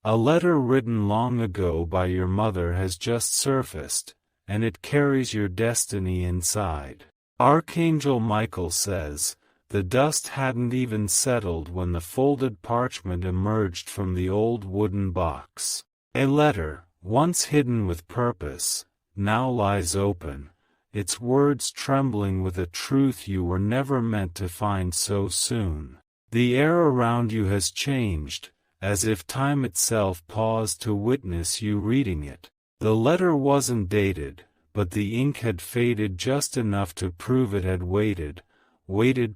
A letter written long ago by your mother has just surfaced, and it carries your destiny inside. Archangel Michael says, the dust hadn't even settled when the folded parchment emerged from the old wooden box. A letter, once hidden with purpose, now lies open, its words trembling with a truth you were never meant to find so soon. The air around you has changed, as if time itself paused to witness you reading it. The letter wasn't dated, but the ink had faded just enough to prove it had waited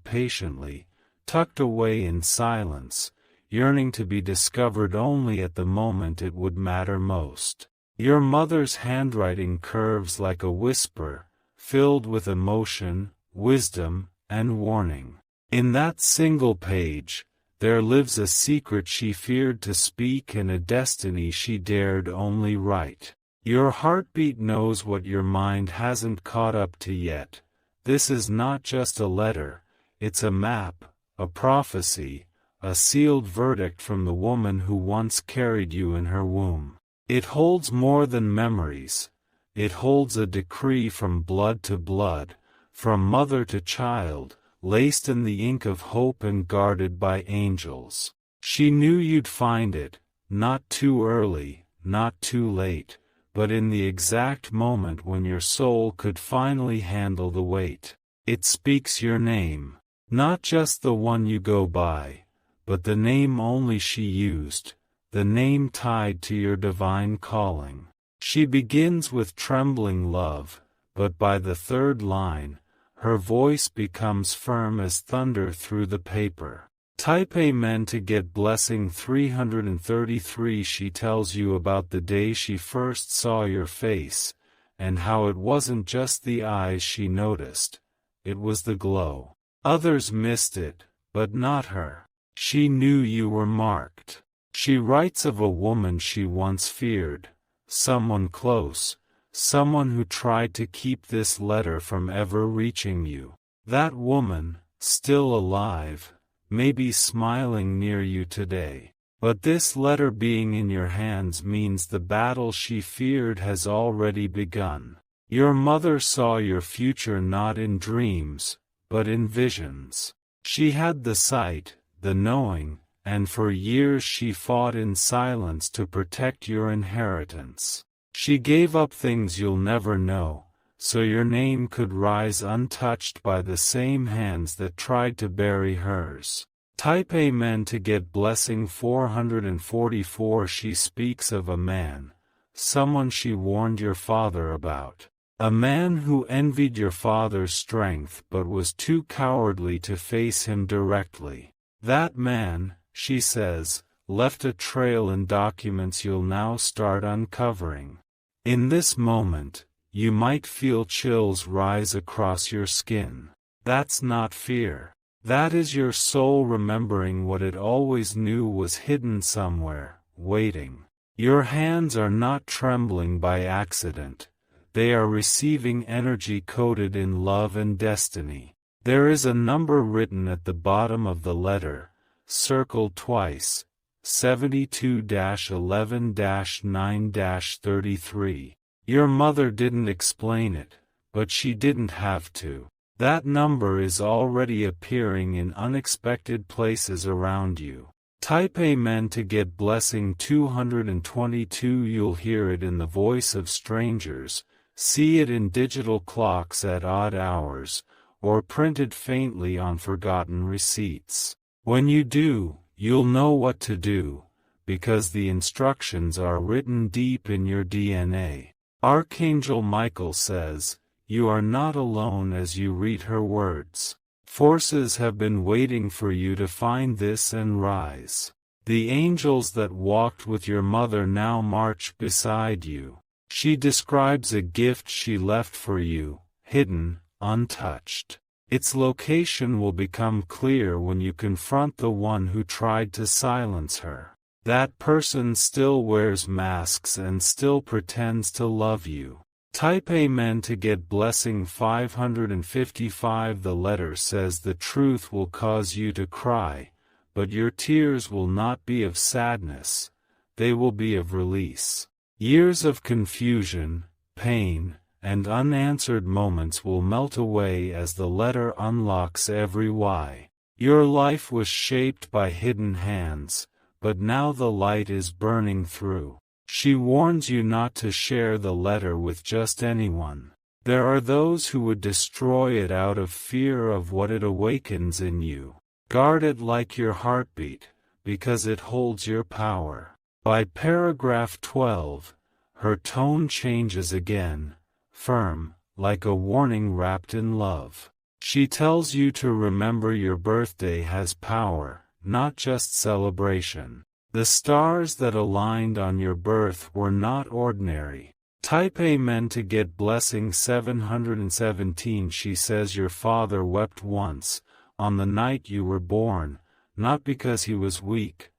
patiently, tucked away in silence, yearning to be discovered only at the moment it would matter most. Your mother's handwriting curves like a whisper, filled with emotion, wisdom, and warning. In that single page, there lives a secret she feared to speak and a destiny she dared only write. Your heartbeat knows what your mind hasn't caught up to yet. This is not just a letter, it's a map, a prophecy, a sealed verdict from the woman who once carried you in her womb. It holds more than memories. It holds a decree from blood to blood, from mother to child, laced in the ink of hope and guarded by angels. She knew you'd find it, not too early, not too late, but in the exact moment when your soul could finally handle the weight. It speaks your name, not just the one you go by, but the name only she used, the name tied to your divine calling. She begins with trembling love, but by the third line, her voice becomes firm as thunder through the paper. Type Amen to get blessing 333. She tells you about the day she first saw your face, and how it wasn't just the eyes she noticed, it was the glow. Others missed it, but not her. She knew you were marked. She writes of a woman she once feared, someone close, someone who tried to keep this letter from ever reaching you. That woman, still alive, may be smiling near you today. But this letter being in your hands means the battle she feared has already begun. Your mother saw your future not in dreams, but in visions. She had the sight, the knowing, and for years she fought in silence to protect your inheritance. She gave up things you'll never know, so your name could rise untouched by the same hands that tried to bury hers. Type Amen to get blessing 444. She speaks of a man, someone she warned your father about. A man who envied your father's strength but was too cowardly to face him directly. That man, she says, left a trail in documents you'll now start uncovering. In this moment, you might feel chills rise across your skin. That's not fear. That is your soul remembering what it always knew was hidden somewhere, waiting. Your hands are not trembling by accident. They are receiving energy coded in love and destiny. There is a number written at the bottom of the letter, circled twice, 72-11-9-33. Your mother didn't explain it, but she didn't have to. That number is already appearing in unexpected places around you. Type Amen to get blessing 222. You'll hear it in the voice of strangers, see it in digital clocks at odd hours, or printed faintly on forgotten receipts. When you do, you'll know what to do, because the instructions are written deep in your DNA. Archangel Michael says, you are not alone as you read her words. Forces have been waiting for you to find this and rise. The angels that walked with your mother now march beside you. She describes a gift she left for you, hidden, untouched. Its location will become clear when you confront the one who tried to silence her. That person still wears masks and still pretends to love you. Type Amen to get blessing 555. The letter says the truth will cause you to cry, but your tears will not be of sadness. they will be of release. Years of confusion, pain, and unanswered moments will melt away as the letter unlocks every why. Your life was shaped by hidden hands, but now the light is burning through. She warns you not to share the letter with just anyone. There are those who would destroy it out of fear of what it awakens in you. Guard it like your heartbeat, because it holds your power. By paragraph 12, her tone changes again, firm, like a warning wrapped in love. She tells you to remember your birthday has power, not just celebration. The stars that aligned on your birth were not ordinary. Type Amen to get blessing 717. She says your father wept once, on the night you were born, not because he was weak,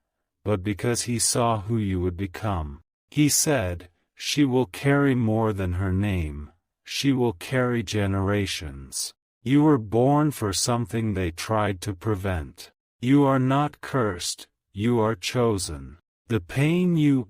but because he saw who you would become. He said, "She will carry more than her name, she will carry generations." You were born for something they tried to prevent. You are not cursed, you are chosen. The pain you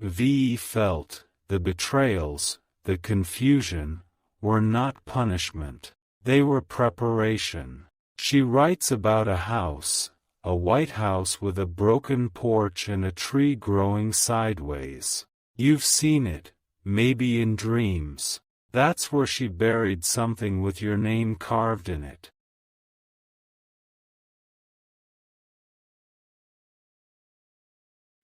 felt, the betrayals, the confusion, were not punishment. They were preparation. She writes about a house, a white house with a broken porch and a tree growing sideways. You've seen it, maybe in dreams. That's where she buried something with your name carved in it.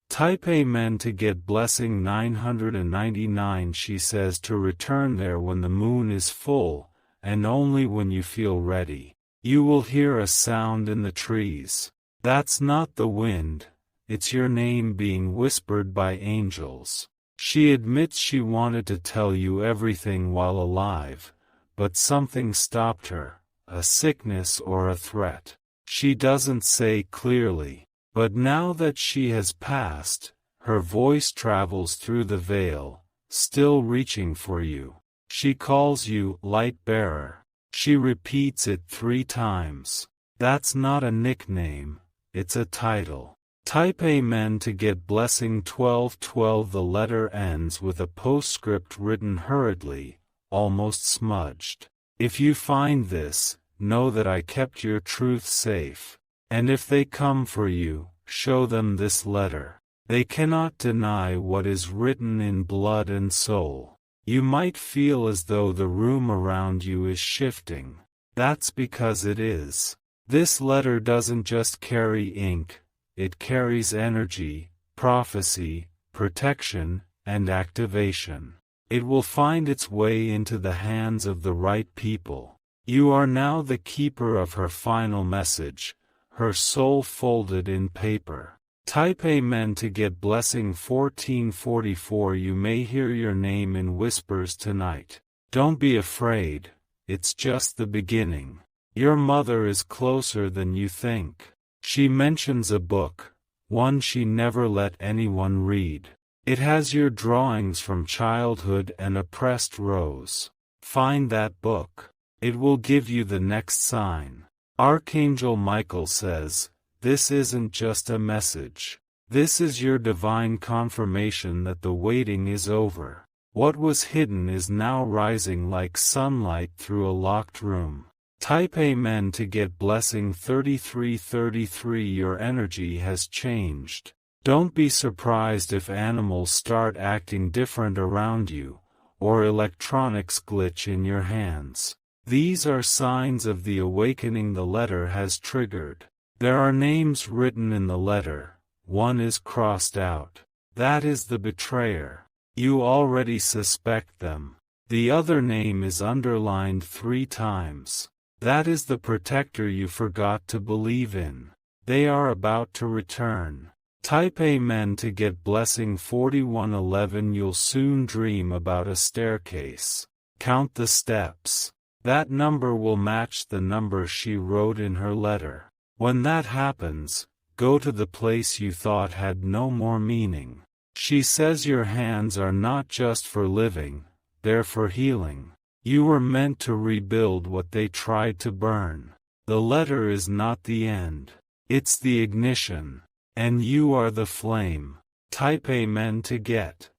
Type Amen to get blessing 999. She says to return there when the moon is full, and only when you feel ready. You will hear a sound in the trees. That's not the wind, it's your name being whispered by angels. She admits she wanted to tell you everything while alive, but something stopped her, a sickness or a threat. She doesn't say clearly, but now that she has passed, her voice travels through the veil, still reaching for you. She calls you lightbearer. She repeats it 3 times. That's not a nickname, it's a title. Type Amen to get blessing 1212. The letter ends with a postscript written hurriedly, almost smudged. If you find this, know that I kept your truth safe. And if they come for you, show them this letter. They cannot deny what is written in blood and soul. You might feel as though the room around you is shifting. That's because it is. This letter doesn't just carry ink, it carries energy, prophecy, protection, and activation. It will find its way into the hands of the right people. You are now the keeper of her final message, her soul folded in paper. Type Amen to get blessing 1444. You may hear your name in whispers tonight. Don't be afraid, it's just the beginning. Your mother is closer than you think. She mentions a book, one she never let anyone read. It has your drawings from childhood and a pressed rose. Find that book. It will give you the next sign. Archangel Michael says, this isn't just a message. This is your divine confirmation that the waiting is over. What was hidden is now rising like sunlight through a locked room. Type Amen to get blessing 3333. Your energy has changed. Don't be surprised if animals start acting different around you, or electronics glitch in your hands. These are signs of the awakening the letter has triggered. There are names written in the letter, one is crossed out. That is the betrayer. You already suspect them. The other name is underlined 3 times. That is the protector you forgot to believe in. They are about to return. Type Amen to get blessing 4111. You'll soon dream about a staircase. Count the steps. That number will match the number she wrote in her letter. When that happens, go to the place you thought had no more meaning. She says your hands are not just for living, they're for healing. You were meant to rebuild what they tried to burn. The letter is not the end. It's the ignition. And you are the flame. Type Amen to get.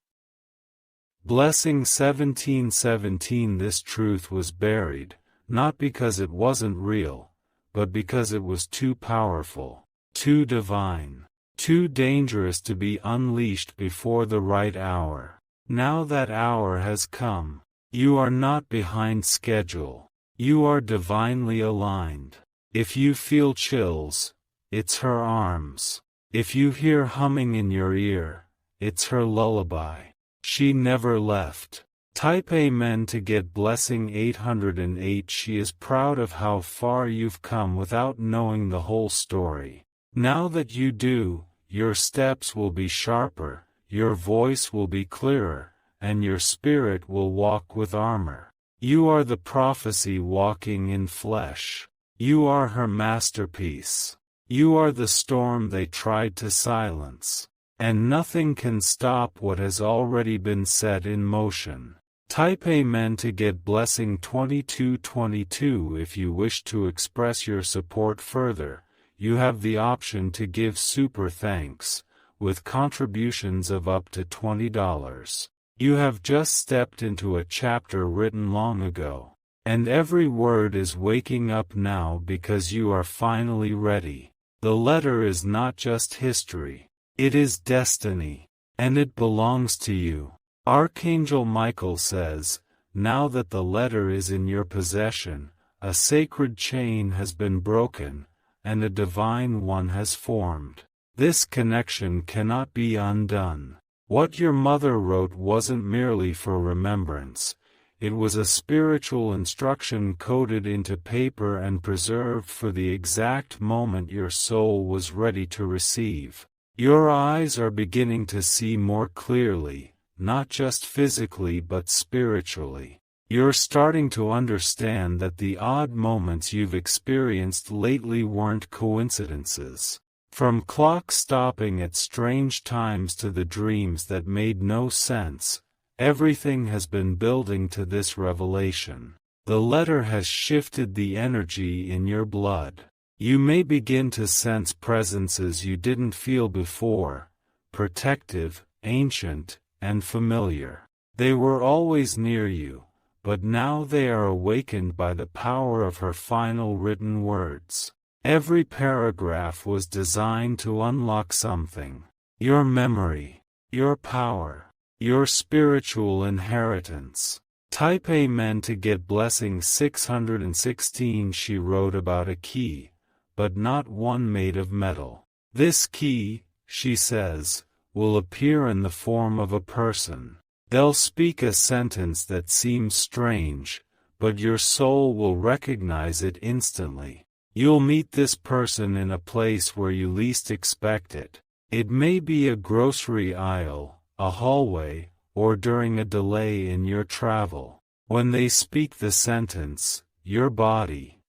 Blessing 1717. This truth was buried, not because it wasn't real, but because it was too powerful, too divine, too dangerous to be unleashed before the right hour. Now that hour has come. You are not behind schedule. You are divinely aligned. If you feel chills, it's her arms. If you hear humming in your ear, it's her lullaby. She never left. Type Amen to get blessing 808. She is proud of how far you've come without knowing the whole story. Now that you do, your steps will be sharper, your voice will be clearer, and your spirit will walk with armor. You are the prophecy walking in flesh. You are her masterpiece. You are the storm they tried to silence. And nothing can stop what has already been set in motion. Type Amen to get blessing 2222. If you wish to express your support further, you have the option to give super thanks, with contributions of up to $20. You have just stepped into a chapter written long ago, and every word is waking up now because you are finally ready. The letter is not just history, it is destiny, and it belongs to you. Archangel Michael says, now that the letter is in your possession, a sacred chain has been broken, and a divine one has formed. This connection cannot be undone. What your mother wrote wasn't merely for remembrance, it was a spiritual instruction coded into paper and preserved for the exact moment your soul was ready to receive. Your eyes are beginning to see more clearly, not just physically but spiritually. You're starting to understand that the odd moments you've experienced lately weren't coincidences. From clocks stopping at strange times to the dreams that made no sense, everything has been building to this revelation. The letter has shifted the energy in your blood. You may begin to sense presences you didn't feel before, protective, ancient, and familiar. They were always near you, but now they are awakened by the power of her final written words. Every paragraph was designed to unlock something. Your memory, your power, your spiritual inheritance. Type Amen to get blessing 616. She wrote about a key, but not one made of metal. This key, she says, will appear in the form of a person. They'll speak a sentence that seems strange, but your soul will recognize it instantly. You'll meet this person in a place where you least expect it. It may be a grocery aisle, a hallway, or during a delay in your travel. When they speak the sentence, your body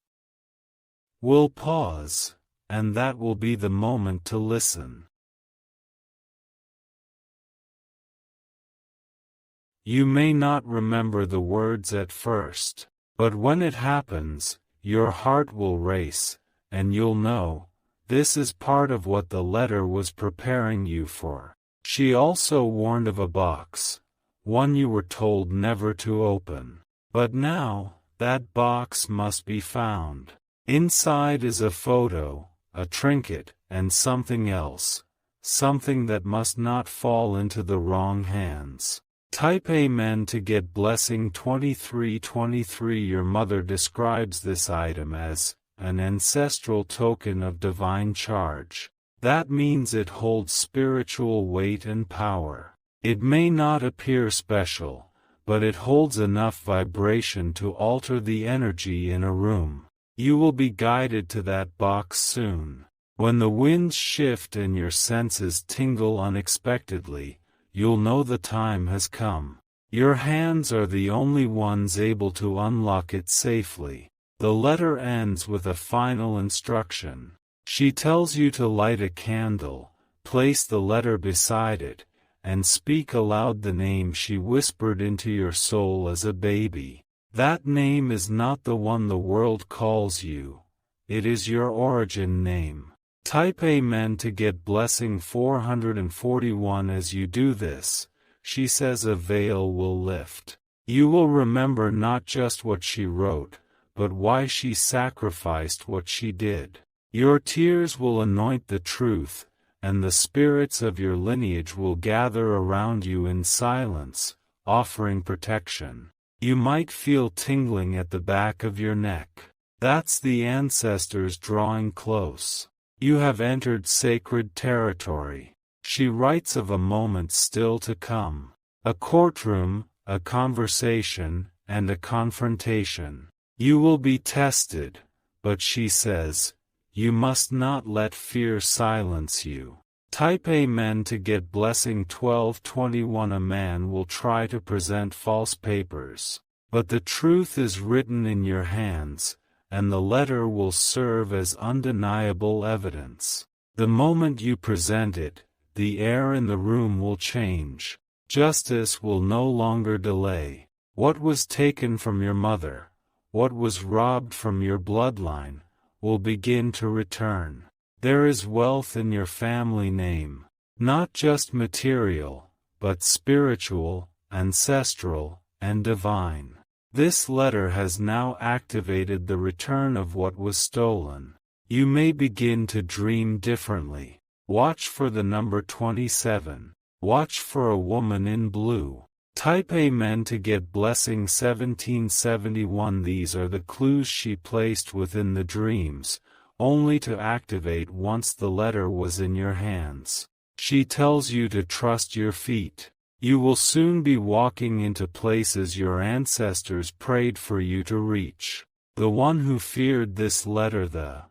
will pause, and that will be the moment to listen. You may not remember the words at first, but when it happens, your heart will race, and you'll know, this is part of what the letter was preparing you for. She also warned of a box, one you were told never to open. But now, that box must be found. Inside is a photo, a trinket, and something else, something that must not fall into the wrong hands. Type Amen to get blessing 2323. Your mother describes this item as an ancestral token of divine charge. That means it holds spiritual weight and power. It may not appear special, but it holds enough vibration to alter the energy in a room. You will be guided to that box soon. When the winds shift and your senses tingle unexpectedly, you'll know the time has come. Your hands are the only ones able to unlock it safely. The letter ends with a final instruction. She tells you to light a candle, place the letter beside it, and speak aloud the name she whispered into your soul as a baby. That name is not the one the world calls you. It is your origin name. Type Amen to get blessing 441. As you do this, she says a veil will lift. You will remember not just what she wrote, but why she sacrificed what she did. Your tears will anoint the truth, and the spirits of your lineage will gather around you in silence, offering protection. You might feel tingling at the back of your neck. That's the ancestors drawing close. You have entered sacred territory. She writes of a moment still to come. A courtroom, a conversation, and a confrontation. You will be tested, but she says, you must not let fear silence you. Type Amen to get blessing 1221. A man will try to present false papers, but the truth is written in your hands, and the letter will serve as undeniable evidence. The moment you present it, the air in the room will change. Justice will no longer delay. What was taken from your mother, what was robbed from your bloodline, will begin to return. There is wealth in your family name, not just material, but spiritual, ancestral, and divine. This letter has now activated the return of what was stolen. You may begin to dream differently. Watch for the number 27. Watch for a woman in blue. Type Amen to get blessing 1771. These are the clues she placed within the dreams, only to activate once the letter was in your hands. She tells you to trust your feet. You will soon be walking into places your ancestors prayed for you to reach. The one who feared this letter the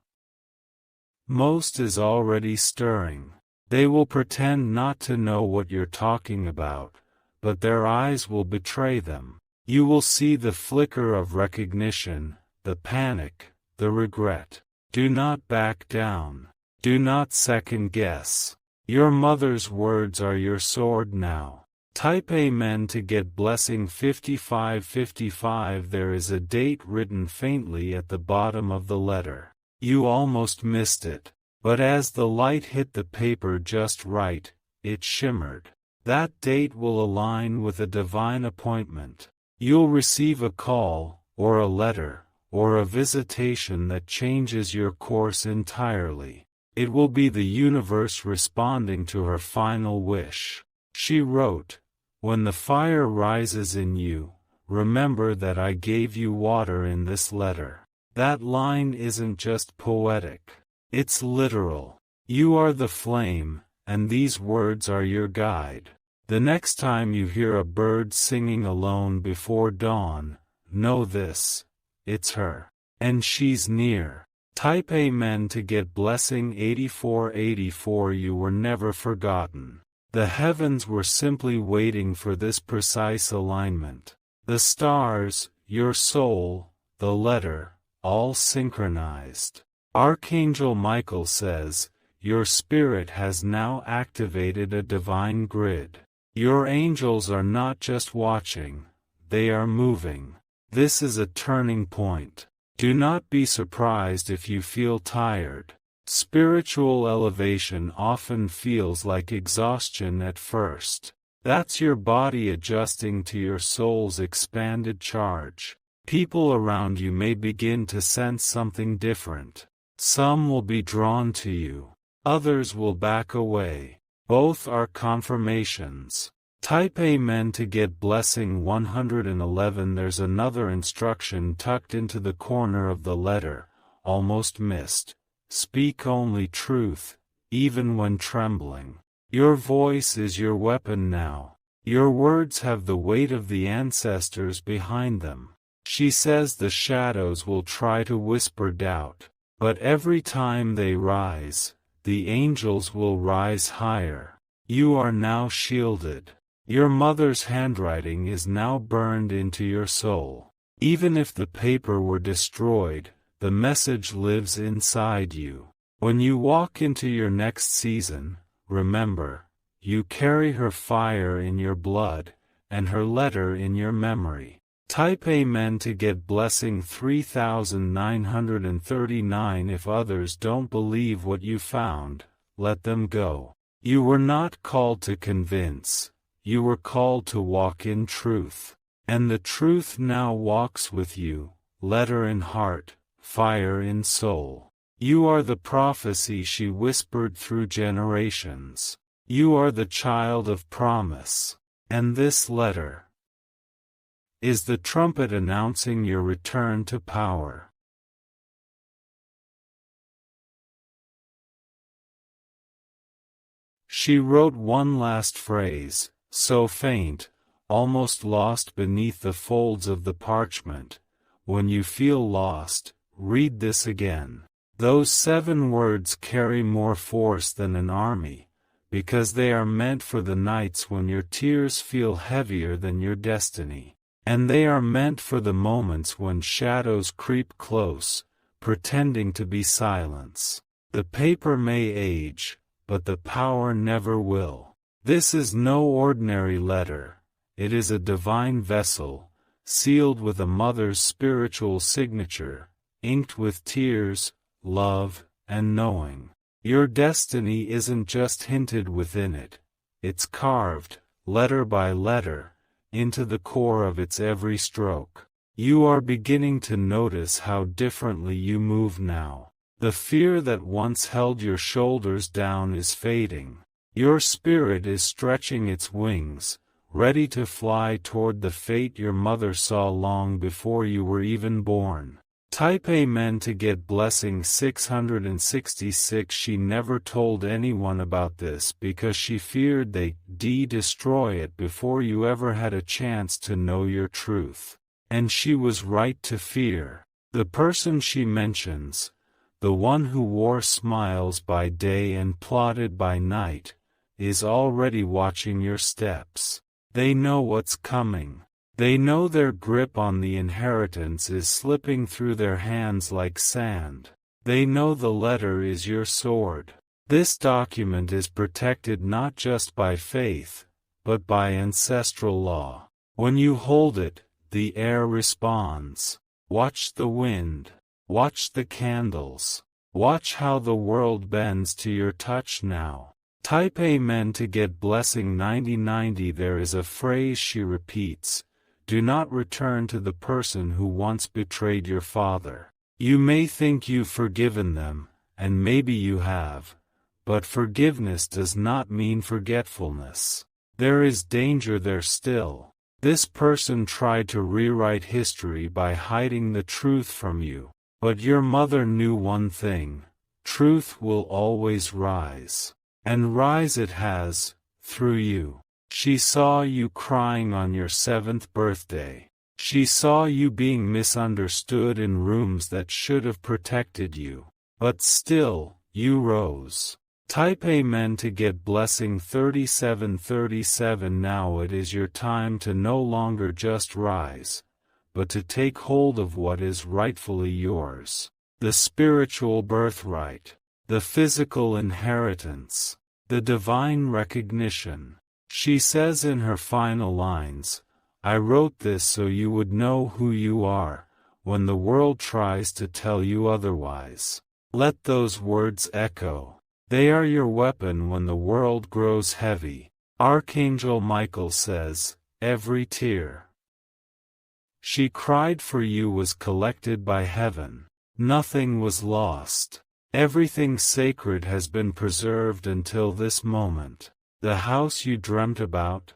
most is already stirring. They will pretend not to know what you're talking about, but their eyes will betray them. You will see the flicker of recognition, the panic, the regret. Do not back down. Do not second guess. Your mother's words are your sword now. Type Amen to get blessing 5555. There is a date written faintly at the bottom of the letter. You almost missed it, but as the light hit the paper just right, it shimmered. That date will align with a divine appointment. You'll receive a call, or a letter, or a visitation that changes your course entirely. It will be the universe responding to her final wish. She wrote, "When the fire rises in you, remember that I gave you water in this letter." That line isn't just poetic. It's literal. You are the flame, and these words are your guide. The next time you hear a bird singing alone before dawn, know this: it's her. And she's near. Type Amen to get blessing 8484. You were never forgotten. The heavens were simply waiting for this precise alignment. The stars, your soul, the letter, all synchronized. Archangel Michael says, your spirit has now activated a divine grid. Your angels are not just watching, they are moving. This is a turning point. Do not be surprised if you feel tired. Spiritual elevation often feels like exhaustion at first. That's your body adjusting to your soul's expanded charge. People around you may begin to sense something different. Some will be drawn to you. Others will back away. Both are confirmations. Type Amen to get blessing 111. There's another instruction tucked into the corner of the letter, almost missed. Speak only truth, even when trembling. Your voice is your weapon now. Your words have the weight of the ancestors behind them. She says the shadows will try to whisper doubt, but every time they rise, the angels will rise higher. You are now shielded. Your mother's handwriting is now burned into your soul. Even if the paper were destroyed, the message lives inside you. When you walk into your next season, remember, you carry her fire in your blood, and her letter in your memory. Type Amen to get blessing 3939. If others don't believe what you found, let them go. You were not called to convince, you were called to walk in truth. And the truth now walks with you, letter in heart, fire in soul. You are the prophecy she whispered through generations. You are the child of promise. And this letter is the trumpet announcing your return to power. She wrote one last phrase, so faint, almost lost beneath the folds of the parchment. When you feel lost, read this again. Those 7 words carry more force than an army, because they are meant for the nights when your tears feel heavier than your destiny. And they are meant for the moments when shadows creep close, pretending to be silence. The paper may age, but the power never will. This is no ordinary letter. It is a divine vessel, sealed with a mother's spiritual signature, inked with tears, love, and knowing. Your destiny isn't just hinted within it. It's carved, letter by letter, into the core of its every stroke. You are beginning to notice how differently you move now. The fear that once held your shoulders down is fading. Your spirit is stretching its wings, ready to fly toward the fate your mother saw long before you were even born. Type Amen to get blessing 666. She never told anyone about this because she feared they'd destroy it before you ever had a chance to know your truth. And she was right to fear. The person she mentions, the one who wore smiles by day and plotted by night, is already watching your steps. They know what's coming. They know their grip on the inheritance is slipping through their hands like sand. They know the letter is your sword. This document is protected not just by faith, but by ancestral law. When you hold it, the air responds. Watch the wind. Watch the candles. Watch how the world bends to your touch now. Type Amen to get blessing 9090. There is a phrase she repeats. Do not return to the person who once betrayed your father. You may think you've forgiven them, and maybe you have, but forgiveness does not mean forgetfulness. There is danger there still. This person tried to rewrite history by hiding the truth from you, but your mother knew one thing: truth will always rise. And rise it has, through you. She saw you crying on your 7th birthday. She saw you being misunderstood in rooms that should have protected you. But still, you rose. Type Amen to get blessing 3737. Now it is your time to no longer just rise, but to take hold of what is rightfully yours. The spiritual birthright, the physical inheritance, the divine recognition. She says in her final lines, I wrote this so you would know who you are, when the world tries to tell you otherwise. Let those words echo. They are your weapon when the world grows heavy. Archangel Michael says, every tear she cried for you was collected by heaven. Nothing was lost. Everything sacred has been preserved until this moment. The house you dreamt about?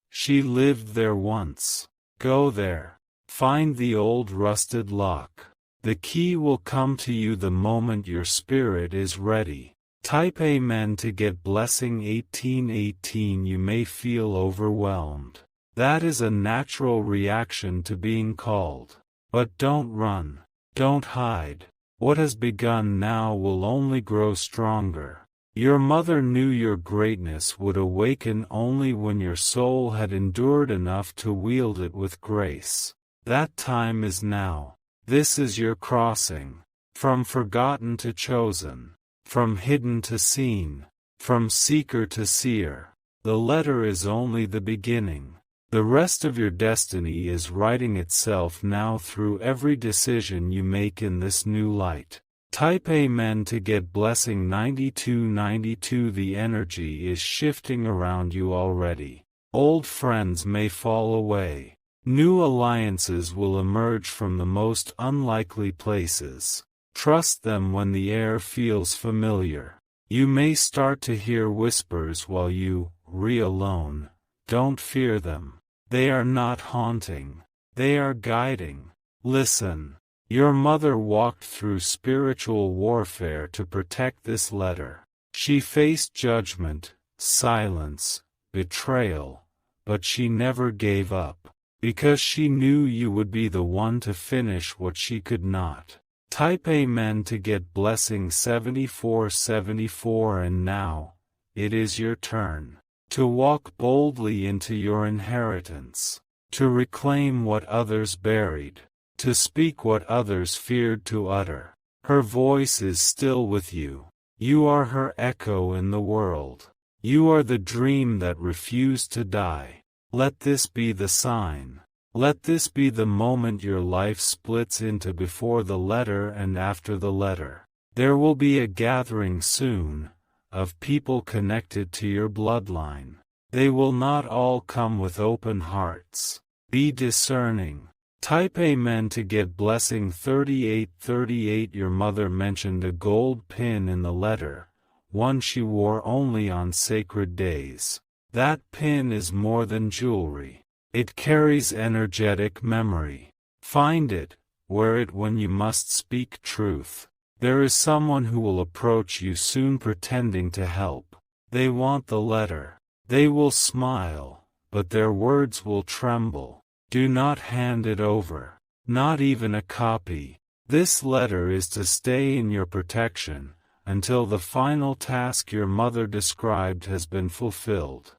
She lived there once. Go there. Find the old rusted lock. The key will come to you the moment your spirit is ready. Type Amen to get blessing 1818. You may feel overwhelmed. That is a natural reaction to being called. But don't run. Don't hide. What has begun now will only grow stronger. Your mother knew your greatness would awaken only when your soul had endured enough to wield it with grace. That time is now. This is your crossing. From forgotten to chosen. From hidden to seen. From seeker to seer. The letter is only the beginning. The rest of your destiny is writing itself now through every decision you make in this new light. Type Amen to get blessing 9292. The energy is shifting around you already. Old friends may fall away. New alliances will emerge from the most unlikely places. Trust them when the air feels familiar. You may start to hear whispers while you alone. Don't fear them. They are not haunting. They are guiding. Listen. Your mother walked through spiritual warfare to protect this letter. She faced judgment, silence, betrayal, but she never gave up, because she knew you would be the one to finish what she could not. Type Amen to get blessing 7474. And now, it is your turn to walk boldly into your inheritance, to reclaim what others buried, to speak what others feared to utter. Her voice is still with you. You are her echo in the world. You are the dream that refused to die. Let this be the sign. Let this be the moment your life splits into before the letter and after the letter. There will be a gathering soon, of people connected to your bloodline. They will not all come with open hearts. Be discerning. Type Amen to get blessing 3838. Your mother mentioned a gold pin in the letter, one she wore only on sacred days. That pin is more than jewelry. It carries energetic memory. Find it, wear it when you must speak truth. There is someone who will approach you soon pretending to help. They want the letter. They will smile, but their words will tremble. Do not hand it over. Not even a copy. This letter is to stay in your protection, until the final task your mother described has been fulfilled.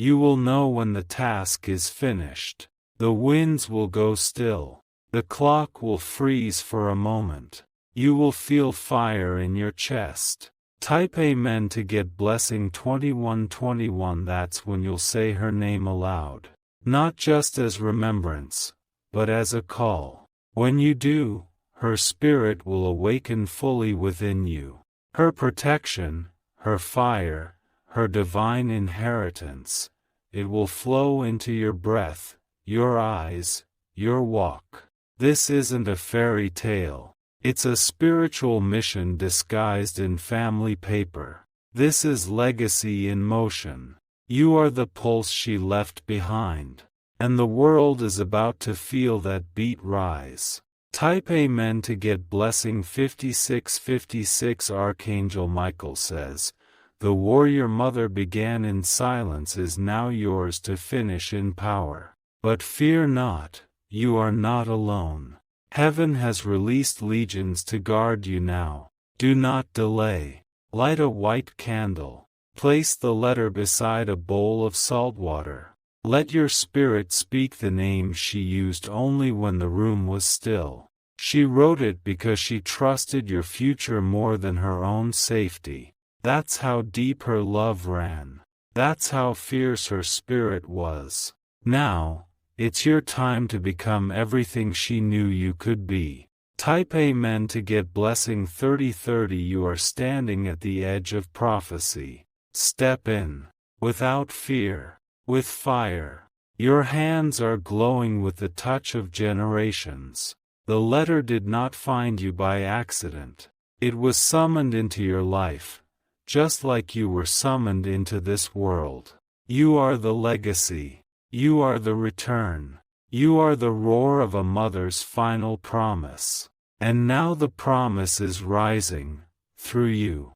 You will know when the task is finished. The winds will go still. The clock will freeze for a moment. You will feel fire in your chest. Type Amen to get blessing 2121. That's when you'll say her name aloud. Not just as remembrance, but as a call. When you do, her spirit will awaken fully within you. Her protection, her fire, her divine inheritance. It will flow into your breath, your eyes, your walk. This isn't a fairy tale. It's a spiritual mission disguised in family paper. This is legacy in motion. You are the pulse she left behind. And the world is about to feel that beat rise. Type Amen to get blessing 5656. Archangel Michael says, the war your mother began in silence is now yours to finish in power. But fear not, you are not alone. Heaven has released legions to guard you now. Do not delay. Light a white candle. Place the letter beside a bowl of salt water. Let your spirit speak the name she used only when the room was still. She wrote it because she trusted your future more than her own safety. That's how deep her love ran. That's how fierce her spirit was. Now, it's your time to become everything she knew you could be. Type Amen to get blessing 3030. You are standing at the edge of prophecy. Step in. Without fear. With fire. Your hands are glowing with the touch of generations. The letter did not find you by accident. It was summoned into your life, just like you were summoned into this world. You are the legacy. You are the return. You are the roar of a mother's final promise. And now the promise is rising, through you.